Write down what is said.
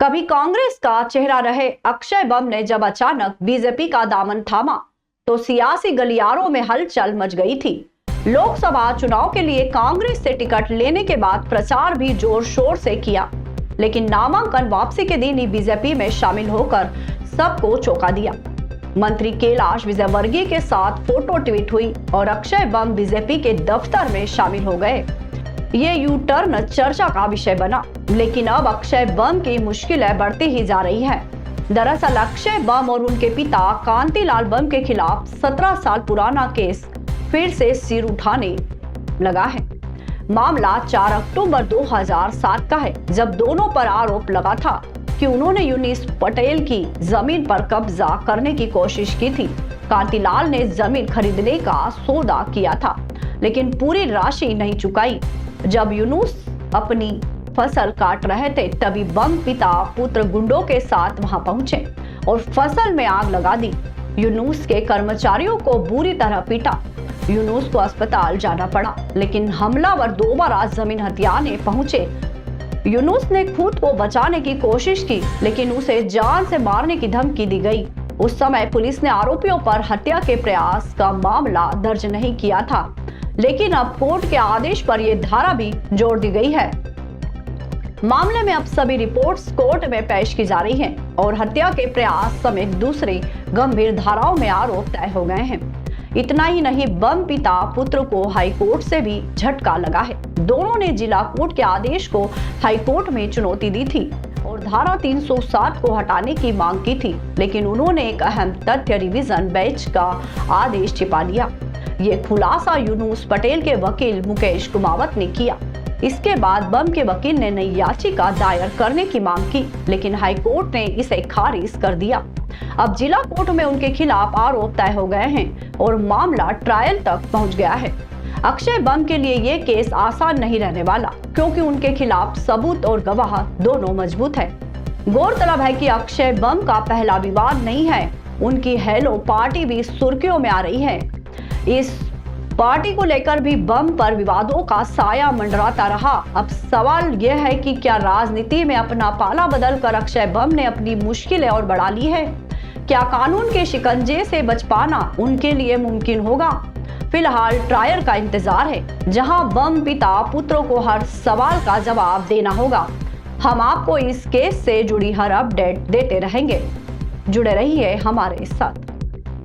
कभी कांग्रेस का चेहरा रहे अक्षय बम ने जब अचानक बीजेपी का दामन थामा तो सियासी गलियारों में हलचल मच गई थी। लोकसभा चुनाव के लिए कांग्रेस से टिकट लेने के बाद प्रचार भी जोर शोर से किया, लेकिन नामांकन वापसी के दिन ही बीजेपी में शामिल होकर सबको चौंका दिया। मंत्री कैलाश विजयवर्गीय के साथ फोटो ट्वीट हुई और अक्षय बम बीजेपी के दफ्तर में शामिल हो गए। ये यू टर्न चर्चा का विषय बना, लेकिन अब अक्षय बम की मुश्किलें बढ़ती ही जा रही है। दरअसल अक्षय बम और उनके पिता कांतिलाल बम के खिलाफ 17 साल पुराना केस फिर से सिर उठाने लगा है। मामला 4 अक्टूबर 2007 का है, जब दोनों पर आरोप लगा था कि उन्होंने यूनुस पटेल की जमीन पर कब्जा करने की कोशिश की थी। कांतिलाल ने जमीन खरीदने का सौदा किया था, लेकिन पूरी राशि नहीं चुकाई। जब यूनुस अपनी फसल काट रहे थे, तभी बम पिता पुत्र गुंडों के साथ वहां पहुंचे और फसल में आग लगा दी। यूनुस के कर्मचारियों को बुरी तरह पीटा। यूनुस को अस्पताल जाना पड़ा, लेकिन हमलावर दोबारा जमीन हथियाने पहुंचे। यूनुस ने खुद को बचाने की कोशिश की, लेकिन उसे जान से मारने की धमकी दी गई। उस समय पुलिस ने आरोपियों पर हत्या के प्रयास का मामला दर्ज नहीं किया था, लेकिन अब कोर्ट के आदेश पर यह धारा भी जोड़ दी गई है। मामले में अब सभी रिपोर्ट्स कोर्ट में पेश की जा रही हैं और हत्या के प्रयास समेत दूसरे गंभीर धाराओं में आरोप तय हो गए हैं। इतना ही नहीं, बम पिता पुत्र को हाईकोर्ट से भी झटका लगा है। दोनों ने जिला कोर्ट के आदेश को हाईकोर्ट में चुनौती दी थी और धारा 307 को हटाने की मांग की थी, लेकिन उन्होंने एक अहम तथ्य रिवीजन बेंच का आदेश छिपा लिया। ये खुलासा यूनुस पटेल के वकील मुकेश कुमावत ने किया। इसके बाद बम के वकील ने नई याचिका दायर करने की मांग की, लेकिन हाईकोर्ट ने इसे खारिज कर दिया। अब जिला कोर्ट में उनके खिलाफ आरोप तय हो गए हैं और मामला ट्रायल तक पहुंच गया है। अक्षय बम के लिए ये केस आसान नहीं रहने वाला, क्योंकि उनके खिलाफ सबूत और गवाह दोनों मजबूत है। गौरतलब है कि अक्षय बम का पहला विवाद नहीं है, उनकी हेलो पार्टी भी सुर्खियों में आ रही है। इस पार्टी को लेकर भी बम पर विवादों का साया मंडराता रहा। अब सवाल यह है कि क्या राजनीति में अपना पाला बदलकर अक्षय बम ने अपनी मुश्किलें और बढ़ा ली है? क्या कानून के शिकंजे से बच पाना उनके लिए मुमकिन होगा? फिलहाल ट्रायल का इंतजार है, जहां बम पिता पुत्रों को हर सवाल का जवाब देना होगा। हम आपको इस केस से जुड़ी हर अपडेट देते रहेंगे। जुड़े रहिए हमारे साथ।